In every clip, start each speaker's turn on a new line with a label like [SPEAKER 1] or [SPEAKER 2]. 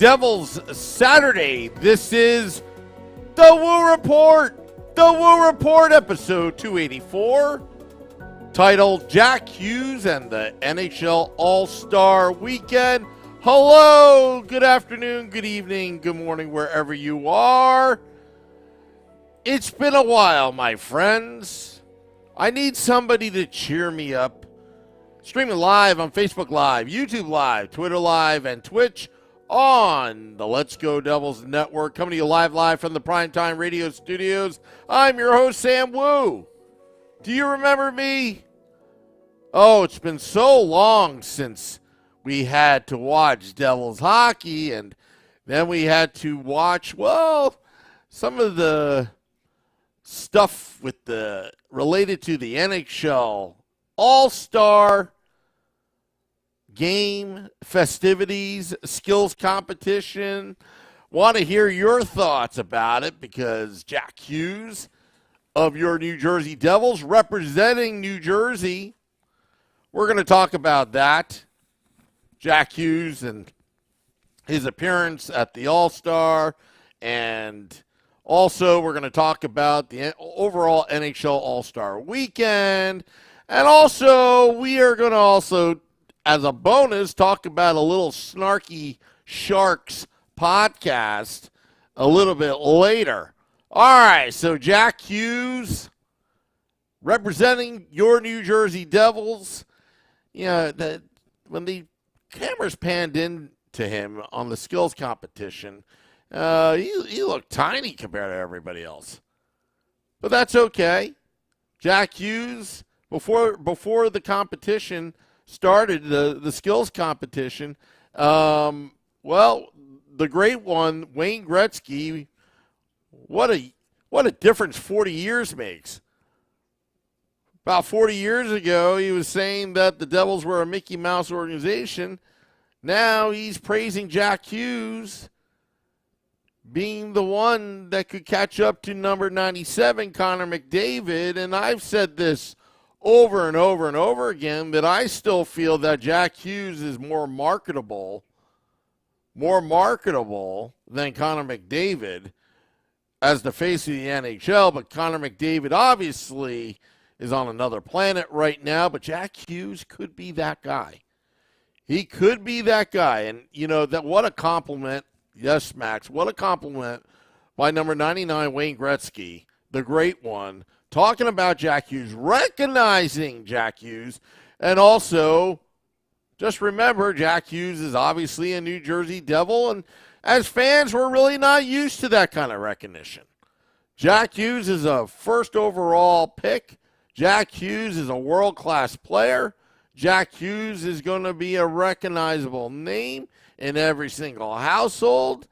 [SPEAKER 1] Devils Saturday. This is the Woo Report. The Woo Report, episode 284, titled Jack Hughes and the NHL All-Star Weekend. Hello, good afternoon, good evening, good morning, wherever you are. It's been a while, my friends. I need somebody to cheer me up. Streaming live on Facebook Live, YouTube Live, Twitter Live, and Twitch on the Let's Go Devils Network. Coming to you live from the Primetime Radio Studios. I'm your host, Sam Woo. Do you remember me? Oh, it's been so long since we had to watch Devils hockey, and then we had to watch, well, some of the stuff with the related to the NHL All-Star game, festivities, skills competition. Want to hear your thoughts about it because Jack Hughes of your New Jersey Devils representing New Jersey. We're going to talk about that. Jack Hughes and his appearance at the All-Star, and also we're going to talk about the overall NHL All-Star Weekend, and also we are going to also, as a bonus, talk about a little Snarky Sharks podcast a little bit later. All right, so Jack Hughes representing your New Jersey Devils. You know, when the cameras panned in to him on the skills competition, he looked tiny compared to everybody else. But that's okay. Jack Hughes, before the competition started, the skills competition, well, the great one, Wayne Gretzky, what a difference 40 years makes. About 40 years ago, he was saying that the Devils were a Mickey Mouse organization. Now he's praising Jack Hughes being the one that could catch up to number 97, Connor McDavid. And I've said this over and over and over again that I still feel that Jack Hughes is more marketable than Connor McDavid as the face of the NHL. But Connor McDavid obviously is on another planet right now, but Jack Hughes could be that guy. He could be that guy. And, you know, that what a compliment. Yes, Max, what a compliment by number 99, Wayne Gretzky, the great one, talking about Jack Hughes, recognizing Jack Hughes, and also just remember Jack Hughes is obviously a New Jersey Devil, and as fans, we're really not used to that kind of recognition. Jack Hughes is a first overall pick. Jack Hughes is a world-class player. Jack Hughes is going to be a recognizable name in every single household.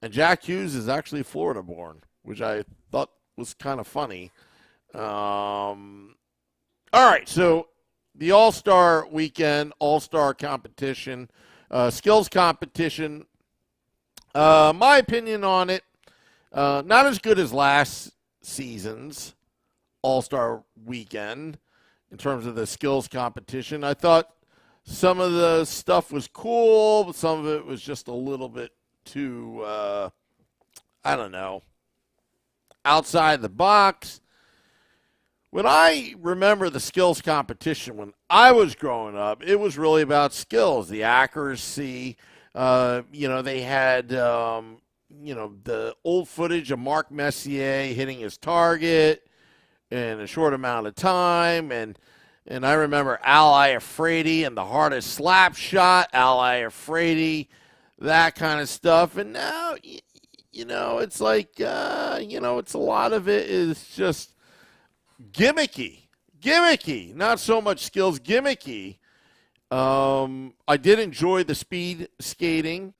[SPEAKER 1] And Jack Hughes is actually Florida-born, which I thought was kind of funny. All right, so the All-Star Weekend, All-Star competition, skills competition. My opinion on it, not as good as last season's All-Star Weekend in terms of the skills competition. I thought some of the stuff was cool, but some of it was just a little bit too, I don't know, outside the box. When I remember the skills competition when I was growing up, it was really about skills, the accuracy. They had, the old footage of Mark Messier hitting his target in a short amount of time. And I remember Al Iafrate and the hardest slap shot, Al Iafrate, that kind of stuff. And now, it's like, it's a lot of it is just gimmicky, not so much skills, gimmicky. I did enjoy the speed skating.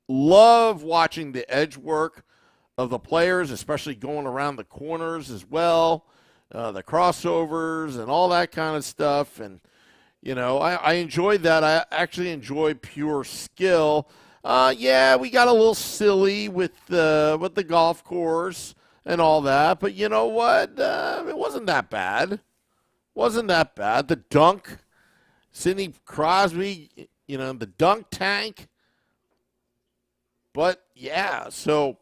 [SPEAKER 1] Love watching the edge work of the players, especially going around the corners as well, the crossovers and all that kind of stuff. And, I enjoyed that. I actually enjoy pure skill. We got a little silly with the golf course and all that, but you know what? It wasn't that bad. The dunk, Sidney Crosby, the dunk tank, But, yeah, so,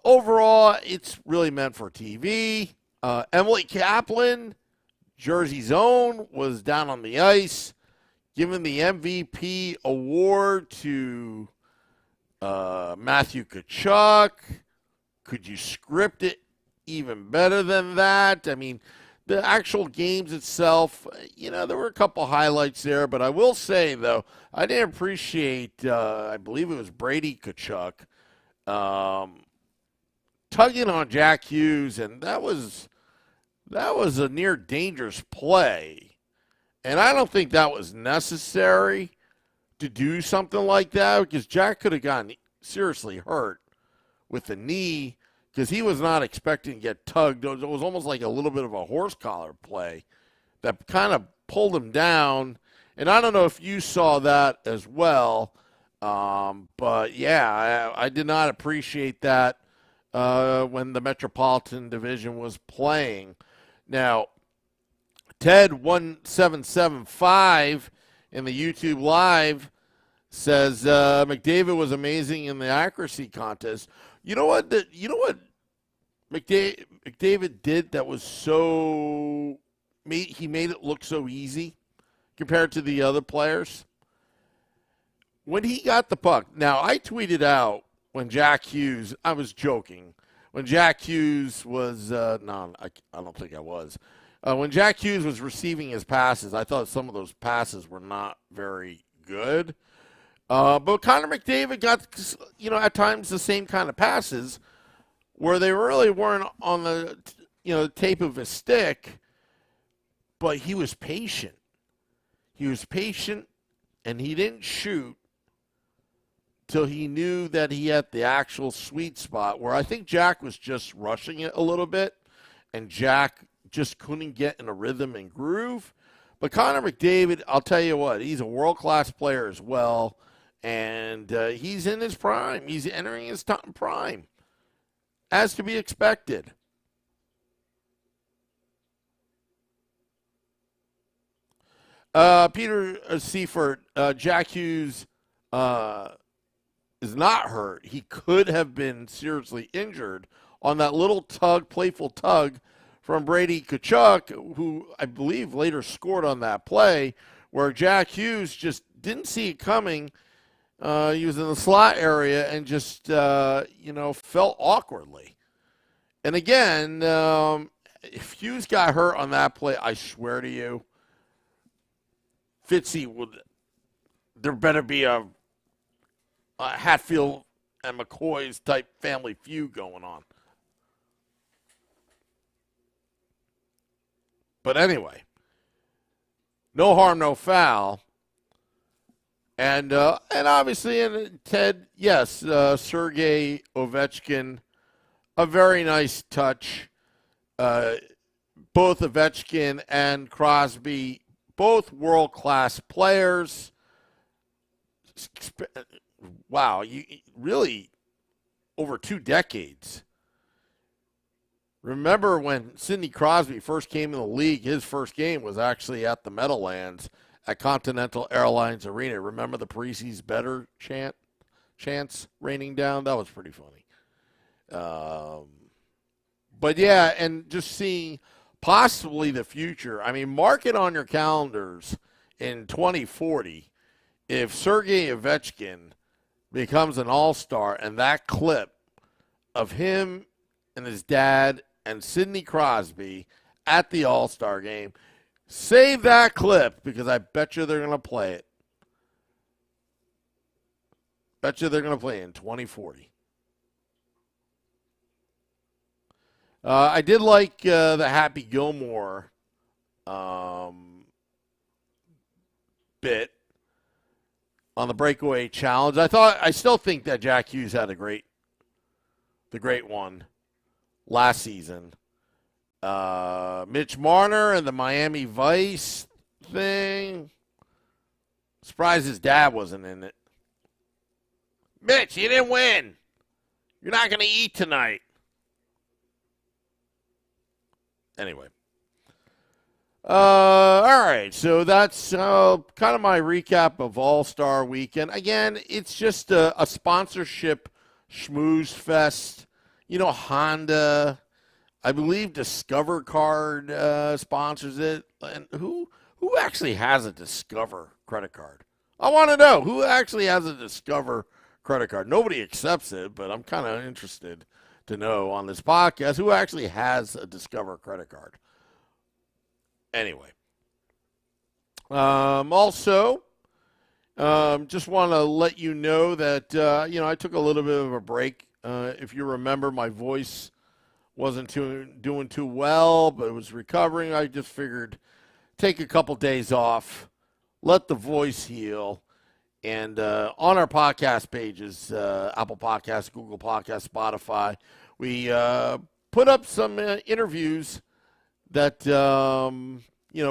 [SPEAKER 1] overall, it's really meant for TV. Emily Kaplan, Jersey's own, was down on the ice, giving the MVP award to Matthew Tkachuk. Could you script it even better than that? I mean, the actual games itself, there were a couple highlights there, but I will say, though, I didn't appreciate, I believe it was Brady Tkachuk, tugging on Jack Hughes, and that was a near dangerous play. And I don't think that was necessary to do something like that, because Jack could have gotten seriously hurt with the knee, because he was not expecting to get tugged. It was almost like a little bit of a horse collar play that kind of pulled him down. And I don't know if you saw that as well, but yeah, I did not appreciate that when the Metropolitan Division was playing. Now, Ted1775 in the YouTube Live says McDavid was amazing in the accuracy contest. You know what McDavid did that was he made it look so easy compared to the other players? When he got the puck, now I tweeted out when Jack Hughes, I was joking, when Jack Hughes was, I don't think I was. When Jack Hughes was receiving his passes, I thought some of those passes were not very good. But Connor McDavid got, at times the same kind of passes where they really weren't on the, tape of his stick, but he was patient. He was patient, and he didn't shoot till he knew that he had the actual sweet spot, where I think Jack was just rushing it a little bit, and Jack just couldn't get in a rhythm and groove. But Connor McDavid, I'll tell you what, he's a world-class player as well, and he's in his prime. He's entering his top prime, as to be expected. Peter Seifert, Jack Hughes is not hurt. He could have been seriously injured on that little playful tug from Brady Tkachuk, who I believe later scored on that play, where Jack Hughes just didn't see it coming. He was in the slot area and just, fell awkwardly. And again, if Hughes got hurt on that play, I swear to you, Fitzy there better be a Hatfield and McCoy's type family feud going on. But anyway, no harm, no foul. And obviously, and Ted, yes, Sergei Ovechkin, a very nice touch. Both Ovechkin and Crosby, both world-class players. Wow, really over 2 decades. Remember when Sidney Crosby first came in the league, his first game was actually at the Meadowlands at Continental Airlines Arena. Remember the Parisi's better chants raining down? That was pretty funny. But yeah, and just seeing possibly the future. I mean, mark it on your calendars in 2040. If Sergei Ovechkin becomes an all-star, and that clip of him and his dad and Sidney Crosby at the all-star game, save that clip, because I bet you they're going to play it. Bet you they're going to play it in 2040. I did like the Happy Gilmore bit on the breakaway challenge. I still think that Jack Hughes had the great one last season. Mitch Marner and the Miami Vice thing. Surprised his dad wasn't in it. Mitch, you didn't win. You're not going to eat tonight. Anyway. All right, so that's kind of my recap of All-Star Weekend. Again, it's just a sponsorship schmooze fest. You know, Honda, I believe Discover Card sponsors it. And who actually has a Discover credit card? I want to know who actually has a Discover credit card. Nobody accepts it, but I'm kind of interested to know on this podcast who actually has a Discover credit card. Anyway, also, just want to let you know that, I took a little bit of a break. If you remember, my voice wasn't doing too well, but it was recovering. I just figured take a couple days off, let the voice heal. And on our podcast pages, Apple Podcasts, Google Podcasts, Spotify, we put up some interviews that,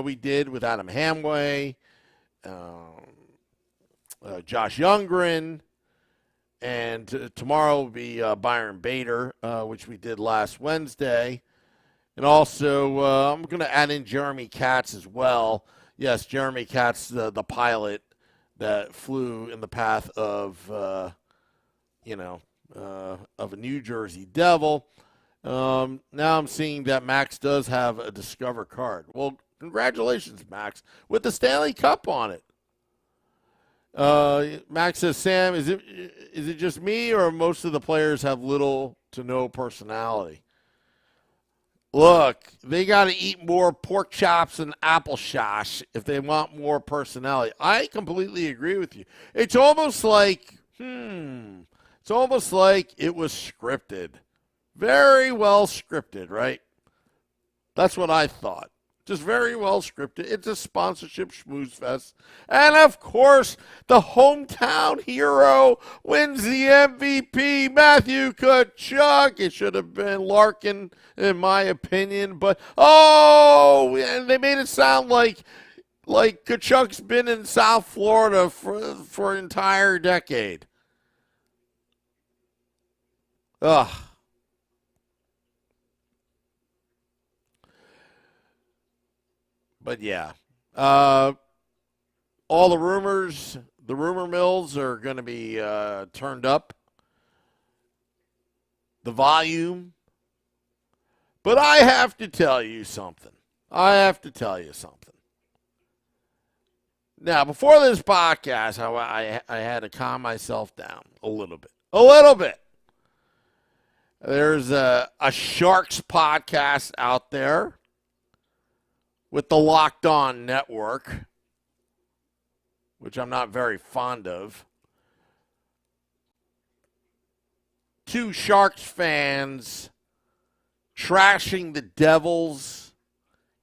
[SPEAKER 1] we did with Adam Hamway, Josh Youngren, and tomorrow will be Byron Bader, which we did last Wednesday. And also, I'm going to add in Jeremy Katz as well. Yes, Jeremy Katz, the pilot that flew in the path of, of a New Jersey Devil. Now I'm seeing that Max does have a Discover card. Well, congratulations, Max, with the Stanley Cup on it. Max says, Sam, is it just me or most of the players have little to no personality? Look, they got to eat more pork chops and applesauce if they want more personality. I completely agree with you. It's almost like, it was scripted. Very well scripted, right? That's what I thought. Just very well scripted. It's a sponsorship schmooze fest. And, of course, the hometown hero wins the MVP, Matthew Tkachuk. It should have been Larkin, in my opinion. But, and they made it sound like Tkachuk's been in South Florida for an entire decade. Ugh. But yeah, all the rumor mills are going to be turned up, the volume. But I have to tell you something. Now, before this podcast, I had to calm myself down a little bit. There's a Sharks podcast out there with the Locked On Network, which I'm not very fond of. Two Sharks fans trashing the Devils.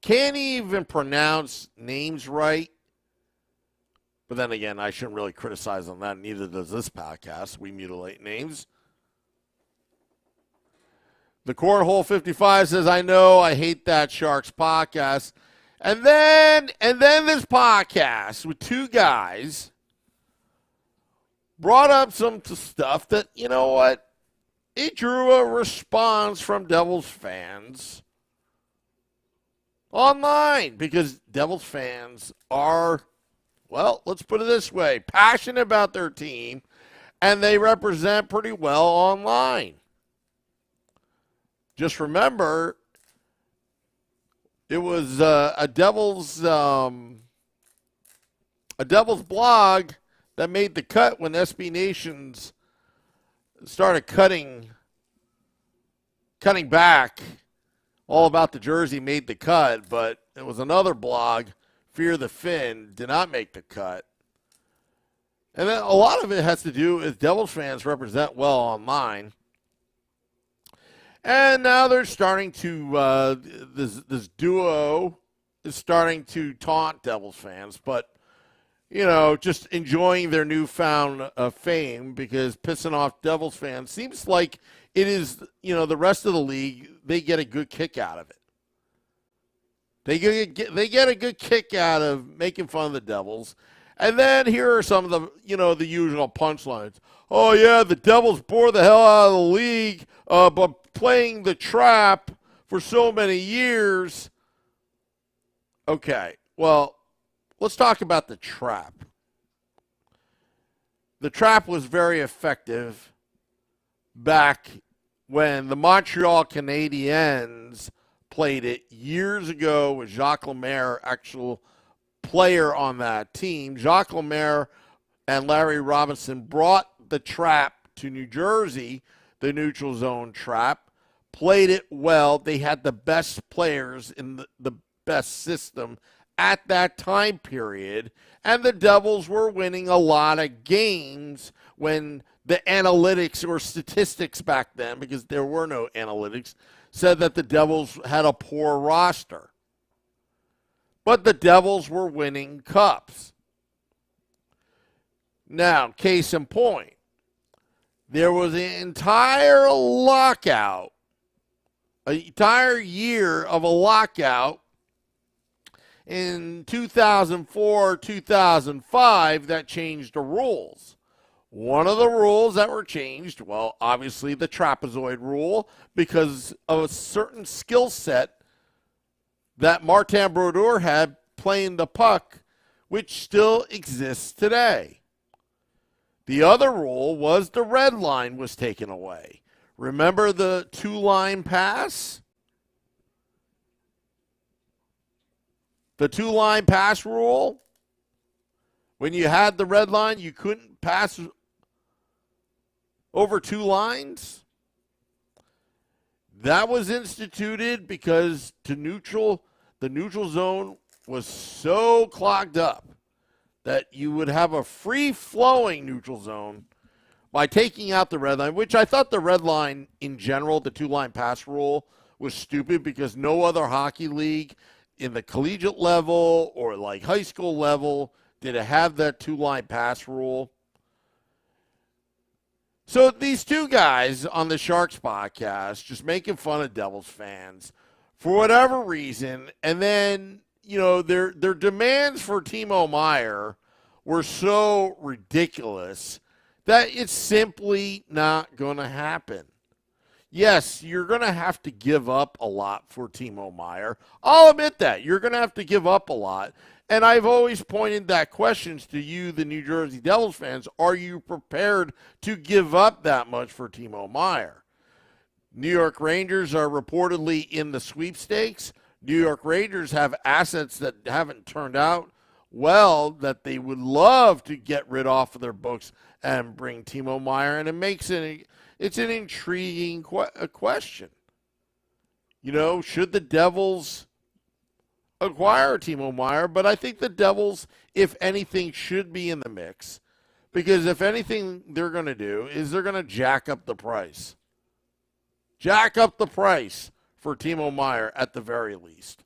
[SPEAKER 1] Can't even pronounce names right. But then again, I shouldn't really criticize on that. Neither does this podcast. We mutilate names. The Cornhole 55 says, I know, I hate that Sharks podcast. And then this podcast with two guys brought up some stuff that, you know what, it drew a response from Devils fans online because Devils fans are, well, let's put it this way, passionate about their team, and they represent pretty well online. Just remember, it was a Devils blog that made the cut when SB Nations started cutting back. All About the Jersey made the cut, but it was another blog, Fear the Fin, did not make the cut. And then a lot of it has to do with Devils fans represent well online. And now they're starting to, this duo is starting to taunt Devils fans, but, just enjoying their newfound fame because pissing off Devils fans seems like it is, the rest of the league, they get a good kick out of it. They get a good kick out of making fun of the Devils. And then here are some of the, the usual punchlines. Oh, yeah, the Devils bore the hell out of the league, but playing the trap for so many years. Okay, well, let's talk about the trap. The trap was very effective back when the Montreal Canadiens played it years ago with Jacques Lemaire, actual player on that team. Jacques Lemaire and Larry Robinson brought the trap to New Jersey, the neutral zone trap, played it well. They had the best players in the best system at that time period, and the Devils were winning a lot of games when the analytics or statistics back then, because there were no analytics, said that the Devils had a poor roster. But the Devils were winning cups. Now, case in point, there was an entire lockout, an entire year of a lockout in 2004, 2005 that changed the rules. One of the rules that were changed, well, obviously the trapezoid rule, because of a certain skill set that Martin Brodeur had playing the puck, which still exists today. The other rule was the red line was taken away. Remember the two-line pass? The two-line pass rule? When you had the red line, you couldn't pass over two lines? That was instituted because the neutral zone was so clogged up that you would have a free-flowing neutral zone by taking out the red line, which I thought the red line in general, the two-line pass rule, was stupid because no other hockey league in the collegiate level or like high school level did it have that two-line pass rule. So these two guys on the Sharks podcast just making fun of Devils fans for whatever reason, and then, you know, their demands for Timo Meier were so ridiculous that it's simply not going to happen. Yes, you're going to have to give up a lot for Timo Meier. I'll admit that. You're going to have to give up a lot. And I've always pointed that questions to you, the New Jersey Devils fans. Are you prepared to give up that much for Timo Meier? New York Rangers are reportedly in the sweepstakes. New York Rangers have assets that haven't turned out well that they would love to get rid off of their books and bring Timo Meier. And it makes it's an intriguing question. You know, should the Devils acquire Timo Meier? But I think the Devils, if anything, should be in the mix, because if anything they're going to do is they're going to jack up the price. Jack up the price for Timo Meier at the very least.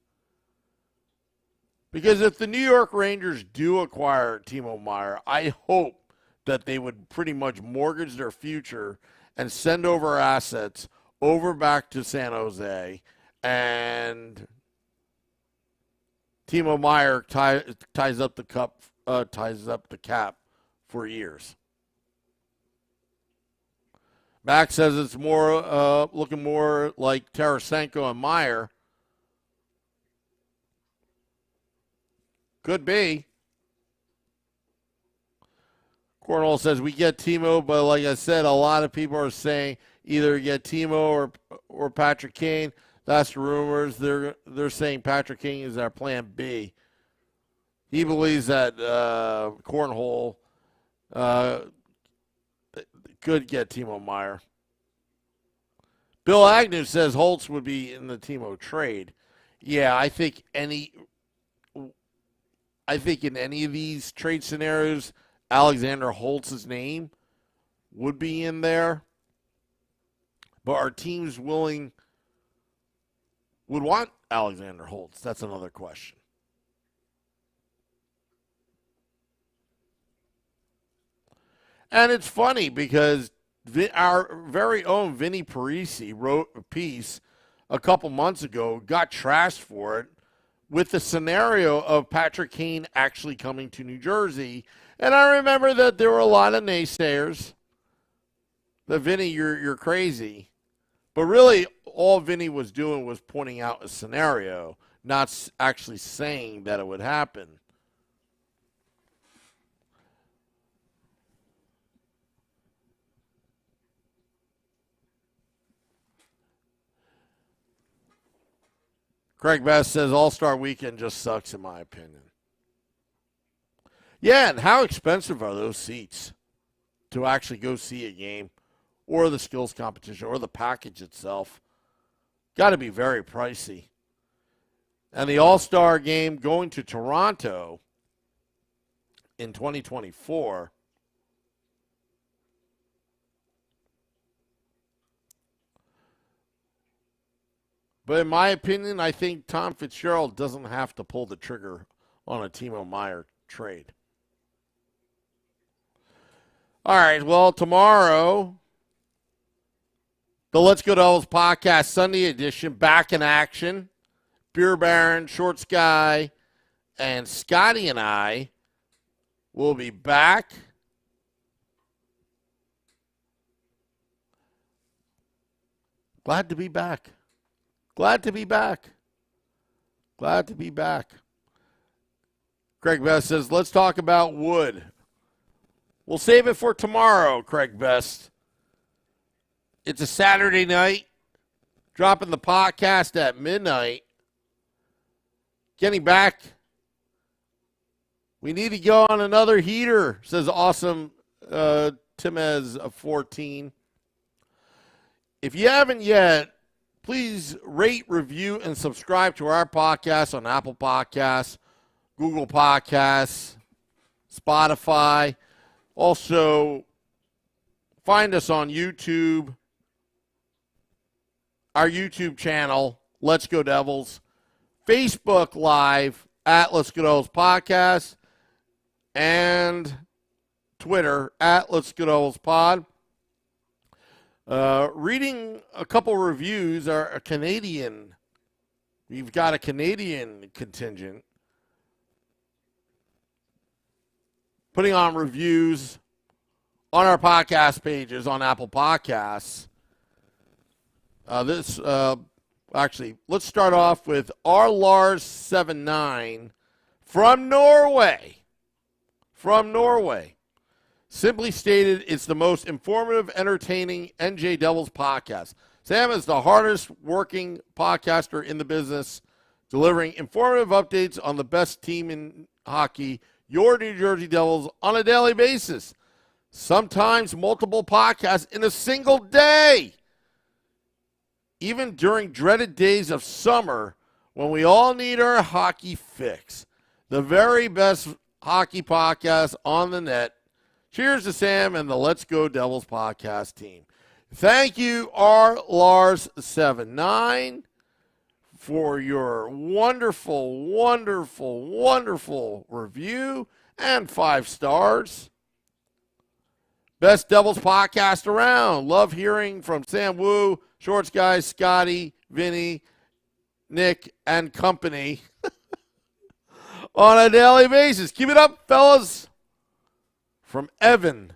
[SPEAKER 1] Because if the New York Rangers do acquire Timo Meier, I hope that they would pretty much mortgage their future and send over assets over back to San Jose, and Timo Meier ties up the cap for years. Max says it's more looking more like Tarasenko and Meier. Could be. Cornwall says we get Timo, but like I said, a lot of people are saying either get Timo or Patrick Kane. That's the rumors. They're saying Patrick Kane is our plan B. He believes that Cornhole could get Timo Meier. Bill Agnew says Holtz would be in the Timo trade. Yeah, I think in any of these trade scenarios, Alexander Holtz's name would be in there. But are teams would want Alexander Holtz? That's another question. And it's funny because our very own Vinny Parisi wrote a piece a couple months ago, got trashed for it, with the scenario of Patrick Kane actually coming to New Jersey. And I remember that there were a lot of naysayers. That Vinny, you're crazy. But really, all Vinny was doing was pointing out a scenario, not actually saying that it would happen. Craig Best says All-Star Weekend just sucks in my opinion. Yeah, and how expensive are those seats to actually go see a game or the skills competition or the package itself? Got to be very pricey. And the All-Star game going to Toronto in 2024. But in my opinion, I think Tom Fitzgerald doesn't have to pull the trigger on a Timo Meier trade. All right, well, tomorrow, the Let's Go Devils podcast Sunday edition, back in action. Beer Baron, Short Sky, and Scotty and I will be back. Glad to be back. Glad to be back. Glad to be back. Craig Best says, let's talk about Wood. We'll save it for tomorrow, Craig Best. It's a Saturday night. Dropping the podcast at midnight. Getting back. We need to go on another heater, says awesome Timez 14. If you haven't yet, please rate, review, and subscribe to our podcast on Apple Podcasts, Google Podcasts, Spotify. Also, find us on YouTube, our YouTube channel, Let's Go Devils, Facebook Live at Let's Go Devils Podcast, and Twitter at Let's Go Devils Pod. Reading a couple reviews are a Canadian. We've got a Canadian contingent putting on reviews on our podcast pages on Apple Podcasts. Actually, let's start off with R. Lars79 from Norway. From Norway. Simply stated, it's the most informative, entertaining NJ Devils podcast. Sam is the hardest working podcaster in the business, delivering informative updates on the best team in hockey, your New Jersey Devils, on a daily basis. Sometimes multiple podcasts in a single day. Even during dreaded days of summer when we all need our hockey fix. The very best hockey podcast on the net. Cheers to Sam and the Let's Go Devils podcast team. Thank you, R. Lars79, for your wonderful, wonderful, wonderful review and 5 stars. Best Devils podcast around. Love hearing from Sam Wu, Shorts Guy, Scotty, Vinny, Nick, and company on a daily basis. Keep it up, fellas. From Evan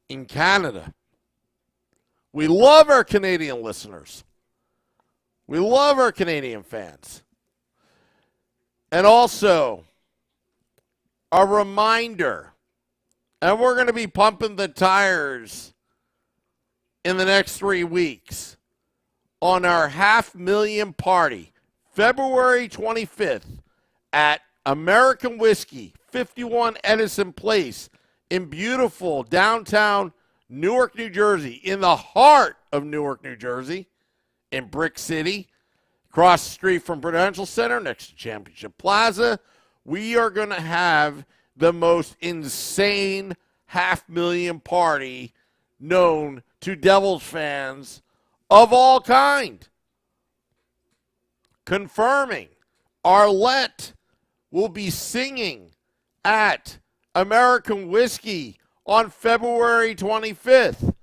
[SPEAKER 1] in Canada. We love our Canadian listeners. We love our Canadian fans. And also, a reminder, and we're going to be pumping the tires in the next 3 weeks on our $500,000 party, February 25th at American Whiskey, 51 Edison Place, in beautiful downtown Newark, New Jersey, in the heart of Newark, New Jersey, in Brick City, across the street from Prudential Center, next to Championship Plaza. We are going to have the most insane $500,000 party known to Devils fans of all kind. Confirming, Arlette will be singing at American Whiskey on February 25th.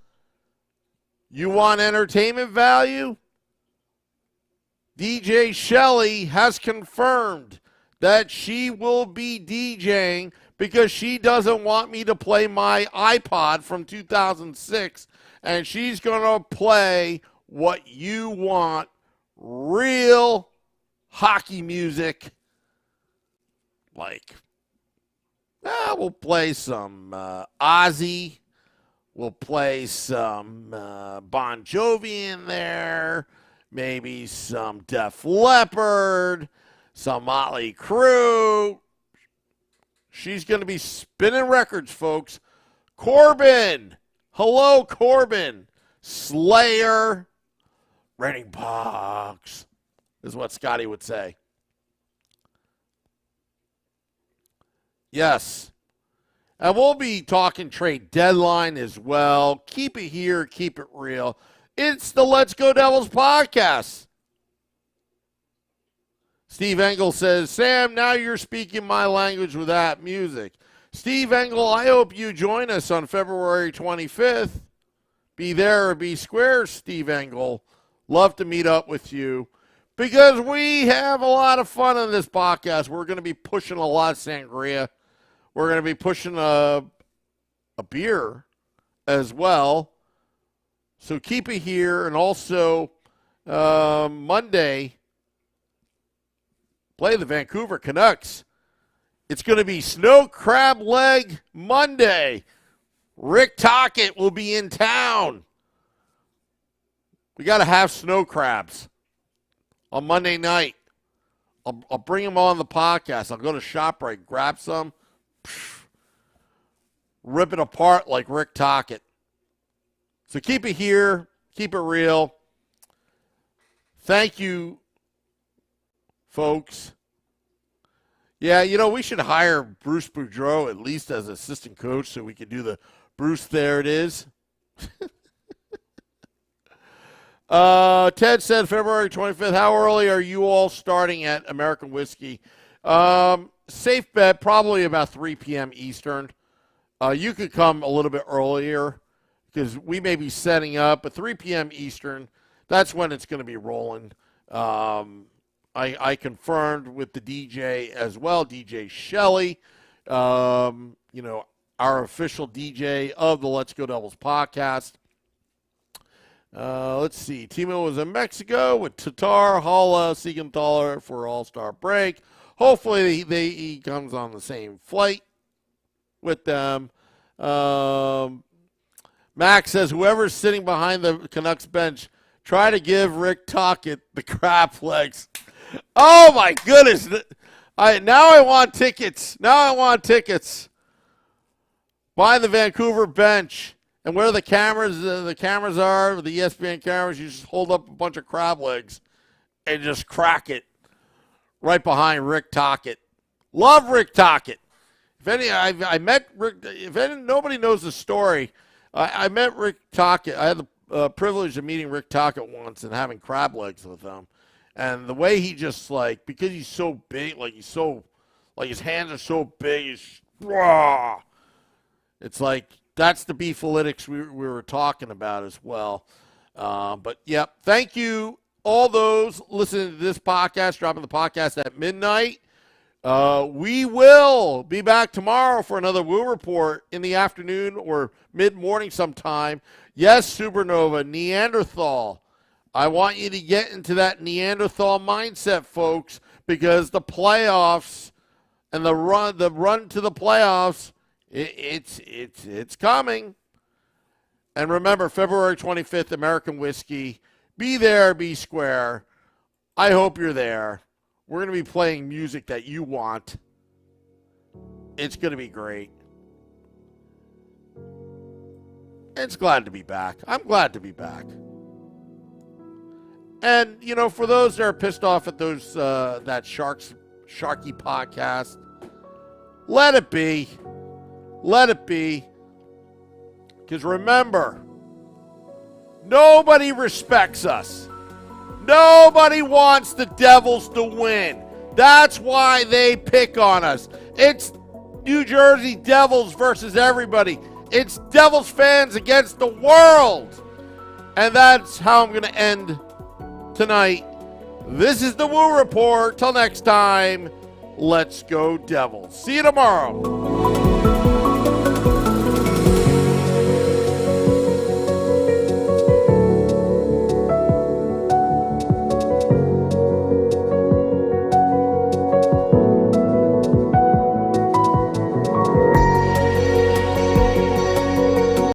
[SPEAKER 1] You want entertainment value? DJ Shelley has confirmed that she will be DJing because she doesn't want me to play my iPod from 2006, and she's going to play what you want, real hockey music. Like, we'll play some Ozzy. We'll play some Bon Jovi in there. Maybe some Def Leppard. Some Motley Crue. She's going to be spinning records, folks. Corbin. Hello, Corbin. Slayer. Raining Box is what Scotty would say. Yes. And we'll be talking trade deadline as well. Keep it here. Keep it real. It's the Let's Go Devils podcast. Steve Engel says, Sam, now you're speaking my language with that music. Steve Engel, I hope you join us on February 25th. Be there or be square, Steve Engel. Love to meet up with you because we have a lot of fun on this podcast. We're going to be pushing a lot of sangria. We're going to be pushing a beer as well. So keep it here. And also Monday, play the Vancouver Canucks. It's going to be Snow Crab Leg Monday. Rick Tocchet will be in town. We got to have snow crabs on Monday night. I'll bring them on the podcast. I'll go to ShopRite, grab some, rip it apart like Rick Tocchet. So keep it here. Keep it real. Thank you, folks. Yeah, we should hire Bruce Boudreau at least as assistant coach so we can do the Bruce, there it is. Ted said February 25th. How early are you all starting at American Whiskey? Safe bet, probably about 3 p.m. Eastern. You could come a little bit earlier because we may be setting up, but 3 p.m. Eastern, that's when it's going to be rolling. I confirmed with the DJ as well, DJ Shelley, our official DJ of the Let's Go Devils podcast. Let's see. Timo was in Mexico with Tatar, Hala, Siegenthaler for All-Star break. Hopefully he comes on the same flight with them. Max says, whoever's sitting behind the Canucks bench, try to give Rick Tocchet the crab legs. Oh, my goodness. Now I want tickets. By the Vancouver bench. And where the cameras are, the ESPN cameras, you just hold up a bunch of crab legs and just crack it right behind Rick Tocchet. Love Rick Tocchet. I met Rick. Nobody knows the story, I met Rick Tocchet. I had the privilege of meeting Rick Tocchet once and having crab legs with him. And the way he just because he's so big, his hands are so big, it's like. That's the beefalytics we were talking about as well. But, yep, thank you, all those listening to this podcast, dropping the podcast at midnight. We will be back tomorrow for another Woo Report in the afternoon or mid-morning sometime. Yes, Supernova, Neanderthal. I want you to get into that Neanderthal mindset, folks, because the playoffs and the run to the playoffs, It's coming. And remember, February 25th, American Whiskey. Be there, be square. I hope you're there. We're going to be playing music that you want. It's going to be great. It's glad to be back. I'm glad to be back. And, for those that are pissed off at those that Sharky podcast, let it be. Let it be. Because remember, nobody respects us. Nobody wants the Devils to win. That's why they pick on us. It's New Jersey Devils versus everybody. It's Devils fans against the world. And that's how I'm going to end tonight. This is the Woo Report. Till next time, let's go Devils. See you tomorrow.